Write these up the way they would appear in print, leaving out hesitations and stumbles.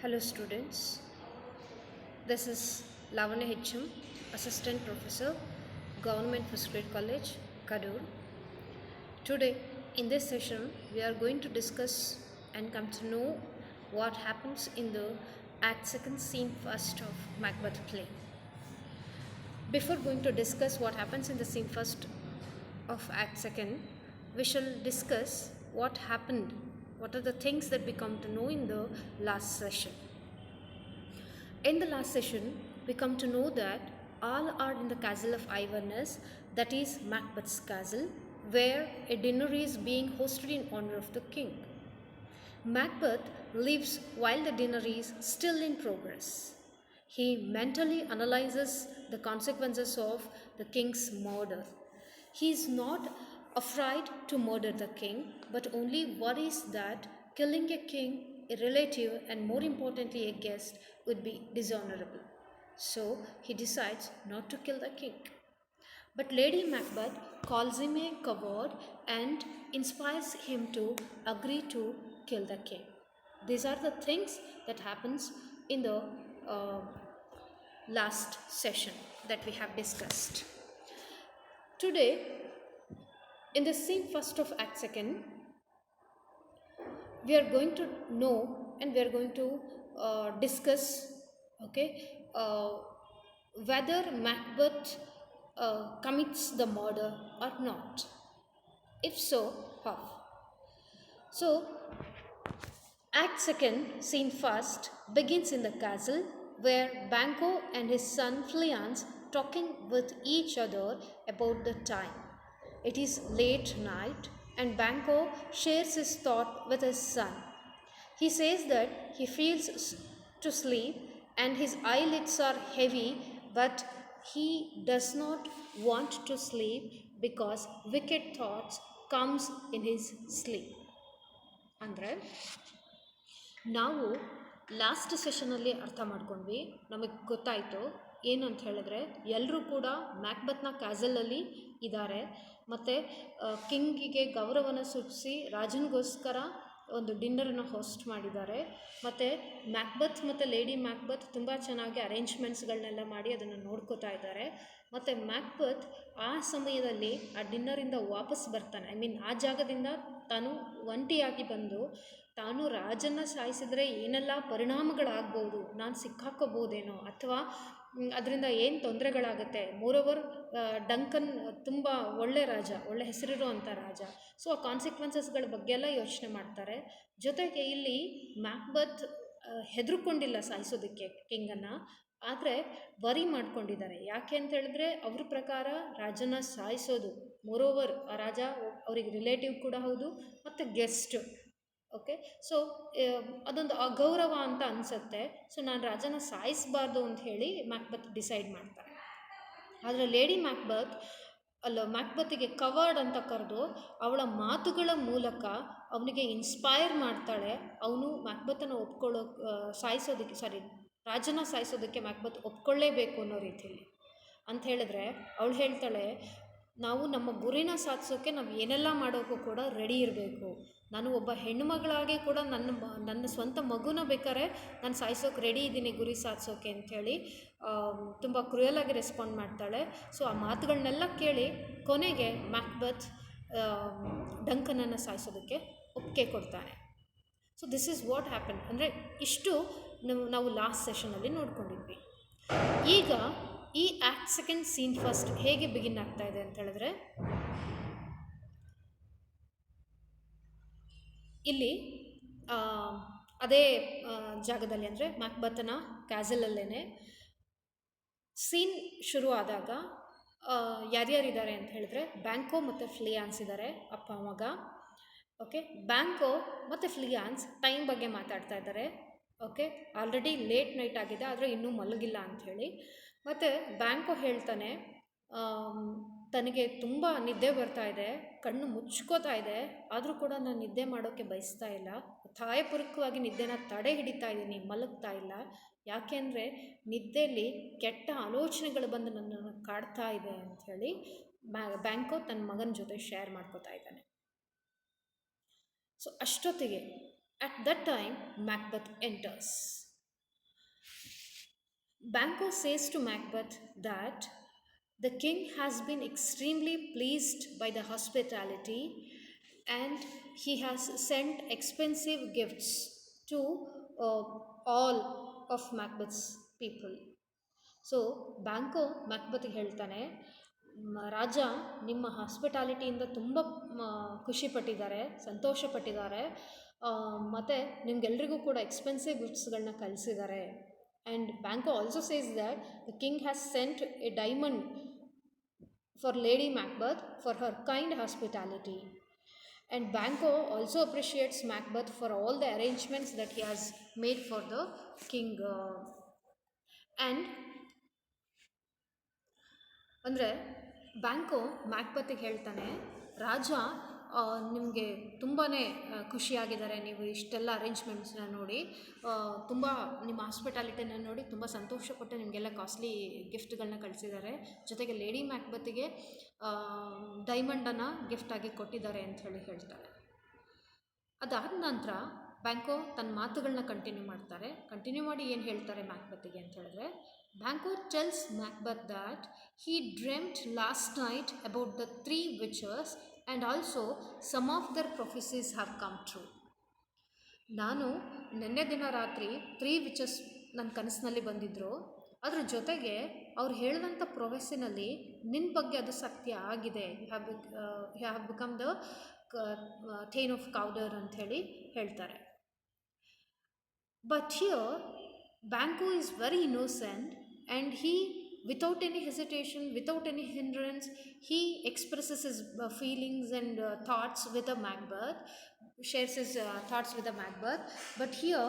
Hello students, this is Lavanya HM, Assistant Professor, Government First Grade College, Kadur. Today in this session we are going to discuss and come to know what happens in the Act 2nd Scene 1st of Macbeth play. Before going to discuss what happens in the Scene 1st of Act 2nd, we shall discuss what happened, what are the things that we come to know in the last session. In the last session, we come to know that all are in the castle of Iverness, that is Macbeth's castle, where a dinner is being hosted in honor of the king. Macbeth lives while the dinner is still in progress. He mentally analyzes the consequences of the king's murder. He is not afraid to murder the king, but only worries that killing a king, a relative, and more importantly, a guest would be dishonorable. So he decides not to kill the king. But Lady Macbeth calls him a coward and inspires him to agree to kill the king. These are the things that happens in the last session that we have discussed. Today, in the scene 1st of Act 2nd, we are going to know and we are going to discuss, whether Macbeth commits the murder or not. If so, how? So, Act 2nd, Scene 1st begins in the castle where Banquo and his son Fleance talking with each other about the time. It is late night and Banquo shares his thought with his son. He says that he feels to sleep and his eyelids are heavy, but he does not want to sleep because wicked thoughts comes in his sleep. ಅಂದರೆ ನಾವು last ಸೆಷನಲ್ಲಿ ಅರ್ಥ ಮಾಡ್ಕೊಂಡ್ವಿ, ನಮಗೆ ಗೊತ್ತಾಯಿತು ಏನು ಅಂತ ಹೇಳಿದ್ರೆ ಎಲ್ಲರೂ ಕೂಡ ಮ್ಯಾಕ್ಬತ್ನ ಕ್ಯಾಸಲಲ್ಲಿ ಇದ್ದಾರೆ ಮತ್ತು ಕಿಂಗಿಗೆ ಗೌರವನ ಸೂಚಿಸಿ ರಾಜನಿಗೋಸ್ಕರ ಒಂದು ಡಿನ್ನರನ್ನು ಹೋಸ್ಟ್ ಮಾಡಿದ್ದಾರೆ. ಮತ್ತು ಮ್ಯಾಕ್ಬತ್ ಮತ್ತು ಲೇಡಿ ಮ್ಯಾಕ್ಬತ್ ತುಂಬ ಚೆನ್ನಾಗಿ ಅರೇಂಜ್ಮೆಂಟ್ಸ್ಗಳನ್ನೆಲ್ಲ ಮಾಡಿ ಅದನ್ನು ನೋಡ್ಕೋತಾ ಇದ್ದಾರೆ. ಮತ್ತು ಮ್ಯಾಕ್ಬತ್ ಆ ಸಮಯದಲ್ಲಿ ಆ ಡಿನ್ನರಿಂದ ವಾಪಸ್ ಬರ್ತಾನೆ. ಆ ಜಾಗದಿಂದ ತಾನು ಒಂಟಿಯಾಗಿ ಬಂದು ತಾನು ರಾಜನ್ನು ಸಾಯಿಸಿದ್ರೆ ಏನೆಲ್ಲ ಪರಿಣಾಮಗಳಾಗ್ಬೋದು, ನಾನು ಸಿಕ್ಕಾಕೋಬೋದೇನೋ, ಅಥವಾ ಅದರಿಂದ ಏನು ತೊಂದರೆಗಳಾಗುತ್ತೆ. ಮೋರೋವರ್ ಡಂಕನ್ ತುಂಬ ಒಳ್ಳೆ ರಾಜ, ಒಳ್ಳೆ ಹೆಸರಿರೋ ಅಂಥ ರಾಜ. ಸೊ ಆ ಕಾನ್ಸಿಕ್ವೆನ್ಸಸ್ಗಳ ಬಗ್ಗೆ ಎಲ್ಲ ಯೋಚನೆ ಮಾಡ್ತಾರೆ. ಜೊತೆಗೆ ಇಲ್ಲಿ ಮ್ಯಾಕ್ಬತ್ ಹೆದರ್ಕೊಂಡಿಲ್ಲ ಸಾಯಿಸೋದಕ್ಕೆ ಕಿಂಗನ್ನು, ಆದರೆ ವರಿ ಮಾಡ್ಕೊಂಡಿದ್ದಾರೆ. ಯಾಕೆ ಅಂತ ಹೇಳಿದ್ರೆ ಅವ್ರ ಪ್ರಕಾರ ರಾಜನ ಸಾಯಿಸೋದು, ಮೋರೋವರ್ ಆ ರಾಜ ಅವ್ರಿಗೆ ರಿಲೇಟಿವ್ ಕೂಡ ಹೌದು ಮತ್ತು ಗೆಸ್ಟ್. ಸೊ ಅದೊಂದು ಅಗೌರವ ಅಂತ ಅನಿಸುತ್ತೆ. ಸೊ ನಾನು ರಾಜನ ಸಾಯಿಸಬಾರ್ದು ಅಂತ ಹೇಳಿ ಮ್ಯಾಕ್ಬತ್ ಡಿಸೈಡ್ ಮಾಡ್ತಾರೆ. ಆದರೆ ಲೇಡಿ ಮ್ಯಾಕ್ಬತ್ತಿಗೆ ಕವರ್ಡ್ ಅಂತ ಕರೆದು ಅವಳ ಮಾತುಗಳ ಮೂಲಕ ಅವನಿಗೆ ಇನ್ಸ್ಪೈರ್ ಮಾಡ್ತಾಳೆ. ಅವನು ಮ್ಯಾಕ್ಬತ್ತನ್ನು ರಾಜನ ಸಾಯಿಸೋದಕ್ಕೆ ಮ್ಯಾಕ್ಬತ್ ಒಪ್ಕೊಳ್ಳೇಬೇಕು ಅನ್ನೋ ರೀತಿಯಲ್ಲಿ ಅಂತ ಹೇಳಿದ್ರೆ ಅವಳು ಹೇಳ್ತಾಳೆ, ನಾವು ನಮ್ಮ ಗುರಿನ ಸಾಧಿಸೋಕ್ಕೆ ನಾವು ಏನೆಲ್ಲ ಮಾಡೋಕ್ಕೂ ಕೂಡ ರೆಡಿ ಇರಬೇಕು. ನಾನು ಒಬ್ಬ ಹೆಣ್ಣುಮಗಳಾಗಿ ಕೂಡ ನನ್ನ ಸ್ವಂತ ಮಗುನ ಬೇಕಾದ್ರೆ ನಾನು ಸಾಯಿಸೋಕೆ ರೆಡಿ ಇದ್ದೀನಿ ಗುರಿ ಸಾಧಿಸೋಕೆ ಅಂಥೇಳಿ ತುಂಬ ಕ್ರೂಯಲಾಗಿ ರೆಸ್ಪಾಂಡ್ ಮಾಡ್ತಾಳೆ. ಸೊ ಆ ಮಾತುಗಳನ್ನೆಲ್ಲ ಕೇಳಿ ಕೊನೆಗೆ ಮ್ಯಾಕ್ಬತ್ ಡಂಕನನ್ನು ಸಾಯಿಸೋದಕ್ಕೆ ಒಪ್ಪಿಗೆ ಕೊಡ್ತಾನೆ. So this is what happen. ಅಂದರೆ ಇಷ್ಟು ನಾವು ಲಾಸ್ಟ್ ಸೆಷನಲ್ಲಿ ನೋಡ್ಕೊಂಡಿದ್ವಿ. ಈಗ ಈ ಆ್ಯಕ್ಟ್ 2nd Scene 1st ಹೇಗೆ ಬಿಗಿನ್ ಆಗ್ತಾ ಇದೆ ಅಂತ ಹೇಳಿದ್ರೆ, ಇಲ್ಲಿ ಅದೇ ಜಾಗದಲ್ಲಿ ಅಂದರೆ ಮ್ಯಾಕ್ಬತ್ತನ ಕ್ಯಾಸಲಲ್ಲೇ ಸೀನ್ ಶುರು ಆದಾಗ ಯಾರ್ಯಾರಿದ್ದಾರೆ ಅಂತ ಹೇಳಿದ್ರೆ ಬ್ಯಾಂಕೋ ಮತ್ತು ಫ್ಲಿಯಾನ್ಸ್ ಇದ್ದಾರೆ, ಅಪ್ಪ ಮಗ. ಬ್ಯಾಂಕೋ ಮತ್ತು ಫ್ಲಿಯಾನ್ಸ್ ಟೈಮ್ ಬಗ್ಗೆ ಮಾತಾಡ್ತಾ ಇದ್ದಾರೆ. ಆಲ್ರೆಡಿ ಲೇಟ್ ನೈಟ್ ಆಗಿದೆ, ಆದರೆ ಇನ್ನೂ ಮಲಗಿಲ್ಲ ಅಂಥೇಳಿ. ಮತ್ತು ಬ್ಯಾಂಕೋ ಹೇಳ್ತಾನೆ, ತನಗೆ ತುಂಬ ನಿದ್ದೆ ಬರ್ತಾ ಇದೆ, ಕಣ್ಣು ಮುಚ್ಕೋತಾ ಇದೆ, ಆದರೂ ಕೂಡ ನಾನು ನಿದ್ದೆ ಮಾಡೋಕ್ಕೆ ಬಯಸ್ತಾ ಇಲ್ಲ, ಒತ್ತಾಯಪೂರ್ವಕವಾಗಿ ನಿದ್ದೆನ ತಡೆ ಹಿಡಿತಾ ಇದ್ದೀನಿ, ಮಲಗ್ತಾ ಇಲ್ಲ. ಯಾಕೆಂದರೆ ನಿದ್ದೆಯಲ್ಲಿ ಕೆಟ್ಟ ಆಲೋಚನೆಗಳು ಬಂದು ನನ್ನನ್ನು ಕಾಡ್ತಾ ಇದೆ ಅಂಥೇಳಿ ಬ್ಯಾಂಕೋ ತನ್ನ ಮಗನ ಜೊತೆ ಶೇರ್ ಮಾಡ್ಕೋತಾ ಇದ್ದಾನೆ. ಸೊ ಅಷ್ಟೊತ್ತಿಗೆ at that time Macbeth enters. Banquo says to Macbeth that the king has been extremely pleased by the hospitality and he has sent expensive gifts to uh, all of Macbeth's people. So Banquo ಮ್ಯಾಕ್ಬತ್ಗೆ ಹೇಳ್ತಾನೆ, ರಾಜ ನಿಮ್ಮ ಹಾಸ್ಪಿಟಾಲಿಟಿಯಿಂದ ತುಂಬ ಖುಷಿಪಟ್ಟಿದ್ದಾರೆ, ಸಂತೋಷಪಟ್ಟಿದ್ದಾರೆ, ಮತ್ತು ನಿಮ್ಗೆಲ್ರಿಗೂ ಕೂಡ expensive ಗಿಫ್ಟ್ಸ್ಗಳನ್ನ ಕಳಿಸಿದ್ದಾರೆ. And Banquo also says that the king has sent a diamond for Lady Macbeth for her kind hospitality. And Banquo also appreciates Macbeth for all the arrangements that he has made for the king. And ಅಂದರೆ ಬ್ಯಾಂಕೋ ಮ್ಯಾಕ್ಬತ್ಗೆ ಹೇಳ್ತಾನೆ, ರಾಜ ನಿಮಗೆ ತುಂಬಾ ಖುಷಿಯಾಗಿದ್ದಾರೆ, ನೀವು ಇಷ್ಟೆಲ್ಲ ಅರೇಂಜ್ಮೆಂಟ್ಸ್ನ ನೋಡಿ, ತುಂಬ ನಿಮ್ಮ ಹಾಸ್ಪಿಟಾಲಿಟಿನ ನೋಡಿ ತುಂಬ ಸಂತೋಷಪಟ್ಟು ನಿಮಗೆಲ್ಲ ಕಾಸ್ಟ್ಲಿ ಗಿಫ್ಟ್ಗಳನ್ನ ಕಳಿಸಿದ್ದಾರೆ, ಜೊತೆಗೆ ಲೇಡಿ ಮ್ಯಾಕ್ಬತ್ಗೆ ಡೈಮಂಡನ್ನು ಗಿಫ್ಟಾಗಿ ಕೊಟ್ಟಿದ್ದಾರೆ ಅಂತ ಹೇಳ್ತಾರೆ. ಅದಾದ ನಂತರ ಬ್ಯಾಂಕೋ ತನ್ನ ಮಾತುಗಳನ್ನ ಕಂಟಿನ್ಯೂ ಮಾಡಿ ಏನು ಹೇಳ್ತಾರೆ ಮ್ಯಾಕ್ಬತ್ಗೆ ಅಂತ ಹೇಳಿದ್ರೆ, Banquo tells Macbeth that he dreamt last night about the 3 witches and also some of their prophecies have come true. ನಾನು ನಿನ್ನೆ ದಿನ ರಾತ್ರಿ 3 ವಿಚಸ್ ನನ್ನ ಕನಸಿನಲ್ಲಿ ಬಂದಿದ್ದರು, ಅದ್ರ ಜೊತೆಗೆ ಅವ್ರು ಹೇಳಿದಂಥ ಪ್ರೊಫೆಸಿನಲ್ಲಿ ನಿನ್ನ ಬಗ್ಗೆ ಅದು ಸತ್ಯ ಆಗಿದೆ, you have become the thane of Cawdor ಅಂಥೇಳಿ ಹೇಳ್ತಾರೆ. But here Banquo is very innocent and he, without any hesitation, without any hindrance, he expresses his feelings and thoughts with a Macbeth, shares his thoughts with a Macbeth. But here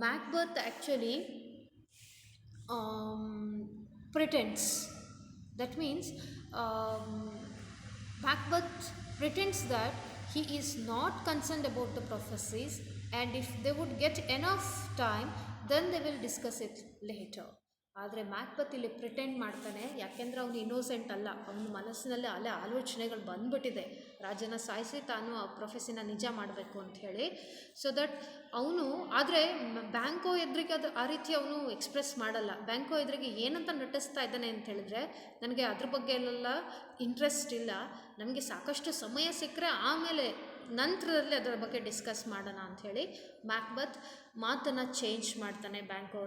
Macbeth actually pretends. That means Macbeth pretends that he is not concerned about the prophecies, and if they would get enough time then they will discuss it later. ಆದರೆ ಮ್ಯಾಕ್ಬತ್ ಇಲ್ಲಿ pretend ಮಾಡ್ತಾನೆ, ಯಾಕೆಂದರೆ ಅವನು innocent ಅಲ್ಲ, ಅವನ ಮನಸ್ಸಿನಲ್ಲಿ ಅಲ್ಲೇ ಆಲೋಚನೆಗಳು ಬಂದ್ಬಿಟ್ಟಿದೆ, ರಾಜನ ಸಾಯಿಸಿ ತಾನು ಆ ಪ್ರೊಫೆಸಿನ ನಿಜ ಮಾಡಬೇಕು ಅಂಥೇಳಿ. ಸೊ ದಟ್ ಅವನು, ಆದರೆ ಬ್ಯಾಂಕೋ ಎದುರಿಗೆ ಅದು ಆ ರೀತಿ ಅವನು ಎಕ್ಸ್ಪ್ರೆಸ್ ಮಾಡಲ್ಲ. ಬ್ಯಾಂಕೋ ಎದುರಿಗೆ ಏನಂತ ನಟಿಸ್ತಾ ಇದ್ದಾನೆ ಅಂತ ಹೇಳಿದ್ರೆ, ನನಗೆ ಅದ್ರ ಬಗ್ಗೆ ಎಲ್ಲ ಇಂಟ್ರೆಸ್ಟ್ ಇಲ್ಲ, ನಮಗೆ ಸಾಕಷ್ಟು ಸಮಯ ಸಿಕ್ಕರೆ ಆಮೇಲೆ ನಂತರದಲ್ಲಿ ಅದರ ಬಗ್ಗೆ ಡಿಸ್ಕಸ್ ಮಾಡೋಣ ಅಂಥೇಳಿ ಮ್ಯಾಕ್ಬತ್ ಮಾತನ್ನು ಚೇಂಜ್ ಮಾಡ್ತಾನೆ ಬ್ಯಾಂಕೋ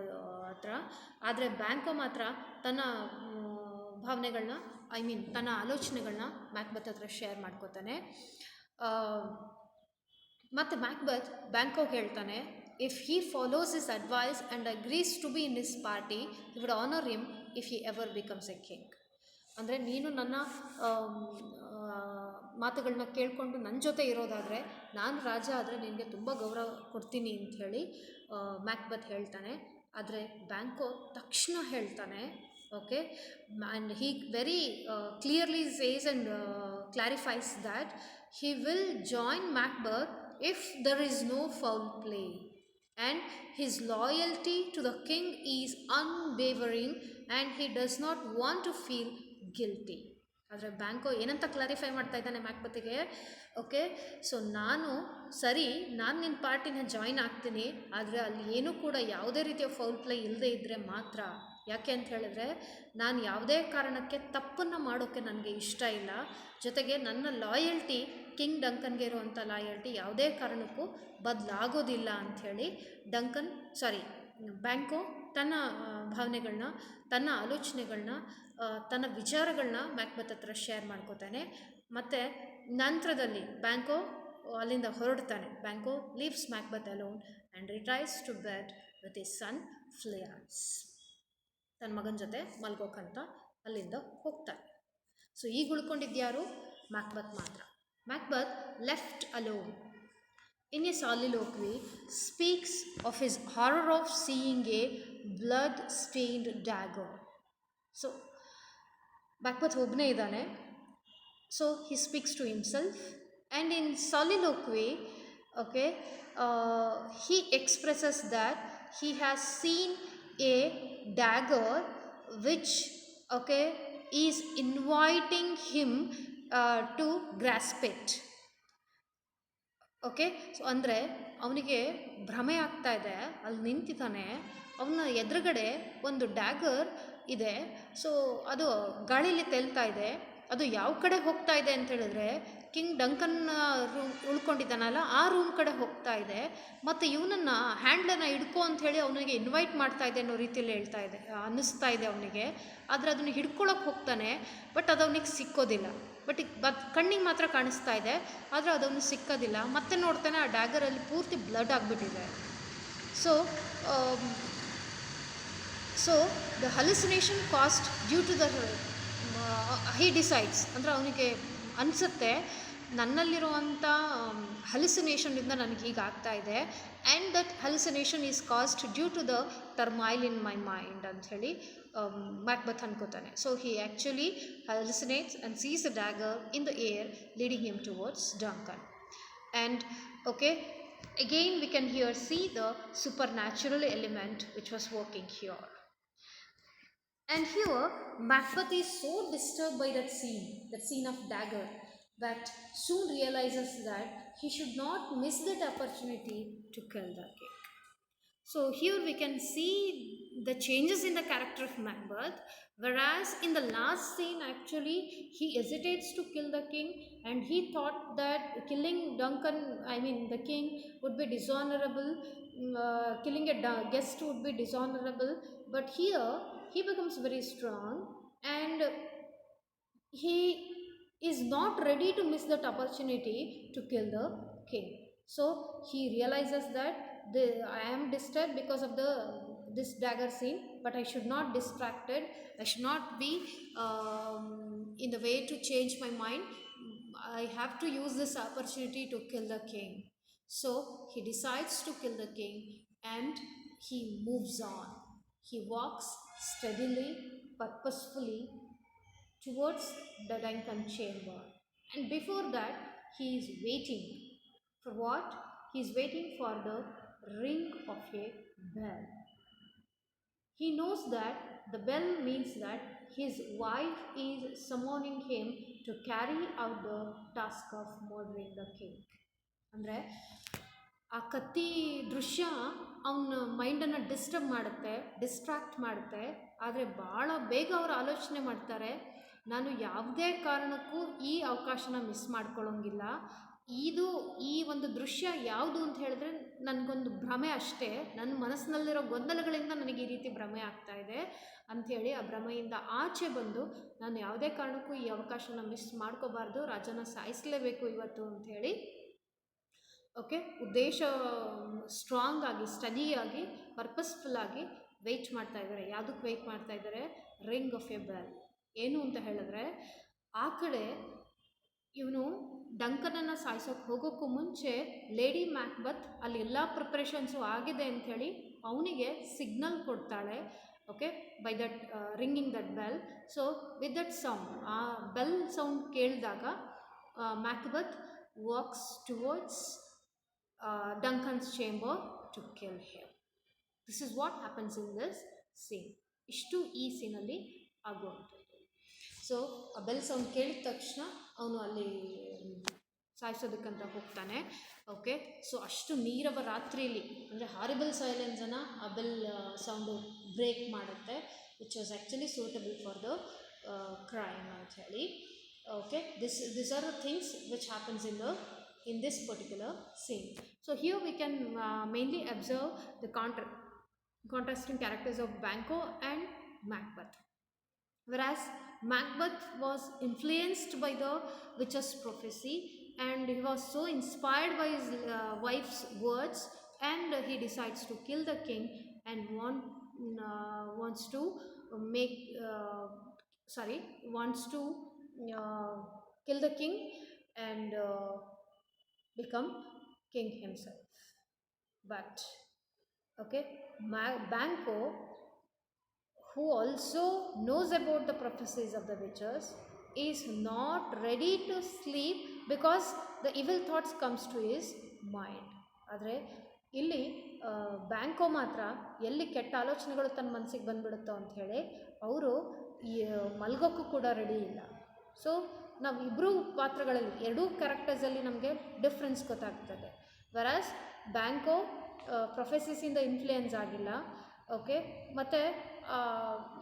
ಹತ್ರ. ಆದರೆ ಬ್ಯಾಂಕೋ ಮಾತ್ರ ತನ್ನ ಭಾವನೆಗಳನ್ನ, ತನ್ನ ಆಲೋಚನೆಗಳನ್ನ ಮ್ಯಾಕ್ಬತ್ ಹತ್ರ ಶೇರ್ ಮಾಡ್ಕೋತಾನೆ. ಮತ್ತು ಮ್ಯಾಕ್ಬತ್ ಬ್ಯಾಂಕೋಗೆ ಹೇಳ್ತಾನೆ, if he follows his advice and agrees to be in his party, he would honour him if he ever becomes a king. ಅಂದರೆ ನೀನು ನನ್ನ ಮಾತುಗಳನ್ನ ಕೇಳಿಕೊಂಡು ನನ್ನ ಜೊತೆ ಇರೋದಾದರೆ, ನಾನು ರಾಜ ಆದರೆ ನಿನಗೆ ತುಂಬ ಗೌರವ ಕೊಡ್ತೀನಿ ಅಂಥೇಳಿ ಮ್ಯಾಕ್ಬತ್ ಹೇಳ್ತಾನೆ. ಆದರೆ ಬ್ಯಾಂಕೋ ತಕ್ಷಣ ಹೇಳ್ತಾನೆ, okay, and he very clearly says and clarifies that he will join Macbeth if there is no foul play and his loyalty to the king is unwavering and he does not want to feel guilty. ಆದರೆ ಬ್ಯಾಂಕೋ ಏನಂತ clarify ಮಾಡ್ತಾ ಇದ್ದಾನೆ ಮ್ಯಾಕ್ಬತ್ಗೆ, okay, so ನಾನು ನಿನ್ನ ಪಾರ್ಟಿನ join ಆಗ್ತೀನಿ, ಆದರೆ ಅಲ್ಲಿ ಏನೂ ಕೂಡ ಯಾವುದೇ ರೀತಿಯ ಫೌಲ್ ಪ್ಲೇ ಇಲ್ಲದೆ ಇದ್ದರೆ ಮಾತ್ರ. ಯಾಕೆ ಅಂತ ಹೇಳಿದ್ರೆ, ನಾನು ಯಾವುದೇ ಕಾರಣಕ್ಕೆ ತಪ್ಪನ್ನು ಮಾಡೋಕ್ಕೆ ನನಗೆ ಇಷ್ಟ ಇಲ್ಲ, ಜೊತೆಗೆ ನನ್ನ ಲಾಯಲ್ಟಿ, ಕಿಂಗ್ ಡಂಕನ್ಗೆ ಇರುವಂಥ ಲಾಯಲ್ಟಿ ಯಾವುದೇ ಕಾರಣಕ್ಕೂ ಬದಲಾಗೋದಿಲ್ಲ ಅಂಥೇಳಿ ಬ್ಯಾಂಕೋ ತನ್ನ ಭಾವನೆಗಳನ್ನ, ತನ್ನ ಆಲೋಚನೆಗಳನ್ನ, ತನ್ನ ವಿಚಾರಗಳನ್ನ ಮ್ಯಾಕ್ಬತ್ ಹತ್ರ ಶೇರ್ ಮಾಡ್ಕೋತಾನೆ. ಮತ್ತು ನಂತರದಲ್ಲಿ ಬ್ಯಾಂಕೋ ಅಲ್ಲಿಂದ ಹೊರಡ್ತಾನೆ. Banquo leaves Macbeth alone and retires to bed with his son Fleance. ತನ್ನ ಮಗನ ಜೊತೆ ಮಲ್ಗೋಕಂತ ಅಲ್ಲಿಂದ ಹೋಗ್ತಾನೆ. ಸೊ ಈಗ ಉಳ್ಕೊಂಡಿದ್ಯಾರು? ಮ್ಯಾಕ್ಬತ್ ಮಾತ್ರ. Macbeth left alone in a soliloquy speaks of his horror of seeing a blood-stained dagger. So Macbeth ಒಬ್ಬನೇ ಇದ್ದಾನೆ. So he speaks to himself and in soliloquy, okay, he expresses that he has seen a dagger which, okay, is inviting him to grasp it. Okay. So ಅಂದರೆ ಅವನಿಗೆ ಭ್ರಮೆ ಆಗ್ತಾ ಇದೆ, ಅಲ್ಲಿ ನಿಂತಿದ್ದಾನೆ, ಅವನ ಎದುರುಗಡೆ ಒಂದು ಡ್ಯಾಗರ್ ಇದೆ. ಸೊ ಅದು ಗಾಳೀಲಿ ತೇಲ್ತಾ ಇದೆ. ಅದು ಯಾವ ಕಡೆ ಹೋಗ್ತಾ ಇದೆ ಅಂತ ಹೇಳಿದ್ರೆ ಕಿಂಗ್ ಡಂಕನ್ ರೂಮ್ ಉಳ್ಕೊಂಡಿದ್ದಾನಲ್ಲ ಆ ರೂಮ್ ಕಡೆ ಹೋಗ್ತಾ ಇದೆ. ಮತ್ತು ಇವನನ್ನು ಹ್ಯಾಂಡ್ಲನ್ನು ಹಿಡ್ಕೊ ಅಂತ ಹೇಳಿ ಅವನಿಗೆ ಇನ್ವೈಟ್ ಮಾಡ್ತಾ ಇದೆ ಅನ್ನೋ ರೀತಿಯಲ್ಲಿ ಹೇಳ್ತಾ ಇದೆ, ಅನ್ನಿಸ್ತಾ ಇದೆ ಅವನಿಗೆ. ಆದರೆ ಅದನ್ನು ಹಿಡ್ಕೊಳಕ್ಕೆ ಹೋಗ್ತಾನೆ, ಬಟ್ ಅದು ಅವನಿಗೆ ಸಿಕ್ಕೋದಿಲ್ಲ. ಬಟ್ ಕಣ್ಣಿಗೆ ಮಾತ್ರ ಕಾಣಿಸ್ತಾ ಇದೆ, ಆದರೆ ಅದವನು ಸಿಕ್ಕೋದಿಲ್ಲ. ಮತ್ತೆ ನೋಡ್ತಾನೆ ಆ ಡ್ಯಾಗರಲ್ಲಿ ಪೂರ್ತಿ ಬ್ಲಡ್ ಆಗಿಬಿಟ್ಟಿದೆ. So the hallucination caused due to the he decides, ಅಂದರೆ ಅವನಿಗೆ ಅನಿಸುತ್ತೆ ನನ್ನಲ್ಲಿರುವಂಥ ಹಲ್ಯುಸಿನೇಷನಿಂದ ನನಗೆ ಹೀಗೆ ಆಗ್ತಾ ಇದೆ. And that hallucination is caused due to the turmoil in my mind ಅಂಥೇಳಿ ಮ್ಯಾಕ್ಬೆತ್ ಅನ್ಕೋತಾನೆ. So he actually hallucinates and sees a dagger in the air leading him towards Duncan. And okay, again we can here see the supernatural element which was working here. And here Macbeth is so disturbed by that scene of dagger, that soon realizes that he should not miss that opportunity to kill the king. So here we can see the changes in the character of Macbeth, whereas in the last scene actually he hesitates to kill the king, and he thought that killing Duncan, the king, would be dishonorable. Killing a guest would be dishonorable. But here he becomes very strong, and he is not ready to miss that opportunity to kill the king. So he realizes that I am disturbed because of this dagger scene, but I should not distracted. I should not be in the way to change my mind. I have to use this opportunity to kill the king. So he decides to kill the king, and he moves on. He walks steadily, purposefully towards the Duncan chamber. And before that, he is waiting. For what? He is waiting for the ring of a bell. He knows that the bell means that his wife is summoning him to carry out the task of murdering the king. ಅಂದರೆ ಆ ಕತ್ತಿ ದೃಶ್ಯ ಅವನ ಮೈಂಡನ್ನು distract ಮಾಡುತ್ತೆ. ಆದರೆ ಭಾಳ ಬೇಗ ಅವರು ಆಲೋಚನೆ ಮಾಡ್ತಾರೆ, ನಾನು ಯಾವುದೇ ಕಾರಣಕ್ಕೂ ಈ ಅವಕಾಶನ ಮಿಸ್ ಮಾಡ್ಕೊಳ್ಳೋಂಗಿಲ್ಲ. ಈ ಒಂದು ದೃಶ್ಯ ಯಾವುದು ಅಂತ ಹೇಳಿದ್ರೆ ನನಗೊಂದು ಭ್ರಮೆ ಅಷ್ಟೇ, ನನ್ನ ಮನಸ್ಸಿನಲ್ಲಿರೋ ಗೊಂದಲಗಳಿಂದ ನನಗೆ ಈ ರೀತಿ ಭ್ರಮೆ ಆಗ್ತಾ ಇದೆ ಅಂಥೇಳಿ ಆ ಭ್ರಮೆಯಿಂದ ಆಚೆ ಬಂದು ನಾನು ಯಾವುದೇ ಕಾರಣಕ್ಕೂ ಈ ಅವಕಾಶನ ಮಿಸ್ ಮಾಡ್ಕೋಬಾರ್ದು, ರಾಜನ ಸಾಯಿಸಲೇಬೇಕು ಇವತ್ತು ಅಂಥೇಳಿ ಓಕೆ ಉದ್ದೇಶ ಸ್ಟ್ರಾಂಗ್ ಆಗಿ, ಸ್ಟಡಿಯಾಗಿ, ಪರ್ಪಸ್ಫುಲ್ಲಾಗಿ ವೆಯ್ಟ್ ಮಾಡ್ತಾ ಇದ್ದಾರೆ. ಯಾವುದಕ್ಕೆ ವೆಯ್ಟ್ ಮಾಡ್ತಾ ಇದ್ದಾರೆ? Ring of A bell. ಏನು ಅಂತ ಹೇಳಿದ್ರೆ ಆ ಕಡೆ ಇವನು ಡಂಕನನ್ನು ಸಾಯಿಸೋಕೆ ಹೋಗೋಕ್ಕೂ ಮುಂಚೆ ಲೇಡಿ ಮ್ಯಾಕ್ಬೆತ್ ಅಲ್ಲಿ ಎಲ್ಲ ಪ್ರಿಪ್ರೇಷನ್ಸು ಆಗಿದೆ ಅಂಥೇಳಿ ಅವನಿಗೆ ಸಿಗ್ನಲ್ ಕೊಡ್ತಾಳೆ. Okay, by that ringing that bell. So with that sound, ಆ ಬೆಲ್ ಸೌಂಡ್ ಕೇಳಿದಾಗ Macbeth walks towards Duncan's chamber to kill him. This is what happens in this scene. ಇಷ್ಟು ಈ ಸೀನಲ್ಲಿ ಆಗುವಂಥದ್ದು. ಸೊ ಆ ಬೆಲ್ ಸೌಂಡ್ ಕೇಳಿದ ತಕ್ಷಣ ಅವನು ಅಲ್ಲಿ ಸಾಯಿಸೋದಕ್ಕಂತ ಹೋಗ್ತಾನೆ. ಓಕೆ, ಸೊ ಅಷ್ಟು ನೀರವ ರಾತ್ರಿಯಲ್ಲಿ, ಅಂದರೆ ಹಾರಿಬಲ್ ಸೈಲೆನ್ಸನ್ನು ಆ ಬೆಲ್ ಸೌಂಡು ಬ್ರೇಕ್ ಮಾಡುತ್ತೆ, which was actually suitable for the crime ಅಂತ ಹೇಳಿ. Okay, this are the things which happens in this particular scene. So here we can mainly observe the contrasting characters of Banquo and Macbeth. Whereas Macbeth was influenced by the witch's prophecy, and he was so inspired by his wife's words, and he decides to kill the king and wants to kill the king and become king himself. But okay, Banquo, who also knows about the prophecies of the witches, is not ready to sleep because the evil thoughts comes to his mind. ಆದರೆ ಇಲ್ಲಿ ಬ್ಯಾಂಕೋ ಮಾತ್ರ ಎಲ್ಲಿ ಕೆಟ್ಟ ಆಲೋಚನೆಗಳು ತನ್ನ ಮನಸ್ಸಿಗೆ ಬಂದ್ಬಿಡುತ್ತೋ ಅಂಥೇಳಿ ಅವರು ಮಲ್ಗೋಕ್ಕೂ ಕೂಡ ರೆಡಿ ಇಲ್ಲ. ಸೊ ನಾವು ಇಬ್ಬರೂ ಪಾತ್ರಗಳಲ್ಲಿ ಎರಡೂ ಕ್ಯಾರೆಕ್ಟರ್ಸಲ್ಲಿ ನಮಗೆ ಡಿಫ್ರೆನ್ಸ್ ಗೊತ್ತಾಗ್ತದೆ. ವೆರಾಸ್ ಬ್ಯಾಂಕೋ ಪ್ರೊಫೆಸರ್ಸಿಂದ ಇನ್ಫ್ಲೂಯೆನ್ಸ್ ಆಗಿಲ್ಲ, ಓಕೆ, ಮತ್ತು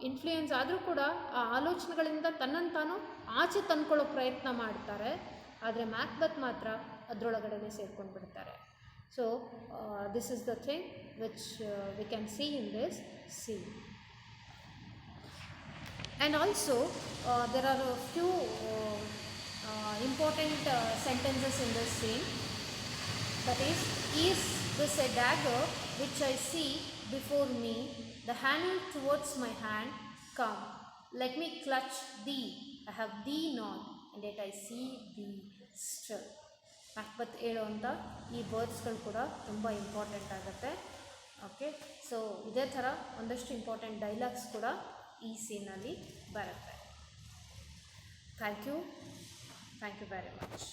ಇನ್ಫ್ಲೂಯೆನ್ಸ್ ಆದರೂ ಕೂಡ ಆ ಆಲೋಚನೆಗಳಿಂದ ತನ್ನನ್ನು ತಾನು ಆಚೆ ತಂದ್ಕೊಳ್ಳೋ ಪ್ರಯತ್ನ ಮಾಡ್ತಾರೆ. ಆದರೆ ಮ್ಯಾಕ್ಬೆತ್ ಮಾತ್ರ ಅದರೊಳಗಡೆ ಸೇರ್ಕೊಂಡು ಬಿಡ್ತಾರೆ. So this is the thing which we can see in this scene. And also there are a few important sentences in this scene. That is this a dagger which I see before me, the handle towards my hand, come, let me clutch thee, I have thee not, and yet I see thee still. Macbeth ಹೇಳುವಂಥ ಈ ವರ್ಡ್ಸ್ಗಳು ಕೂಡ ತುಂಬ important ಆಗುತ್ತೆ. Okay, so ಇದೇ ಥರ ಒಂದಷ್ಟು important dialogues ಕೂಡ ಈ ಸೀನಲ್ಲಿ ಬರುತ್ತೆ. Thank you very much.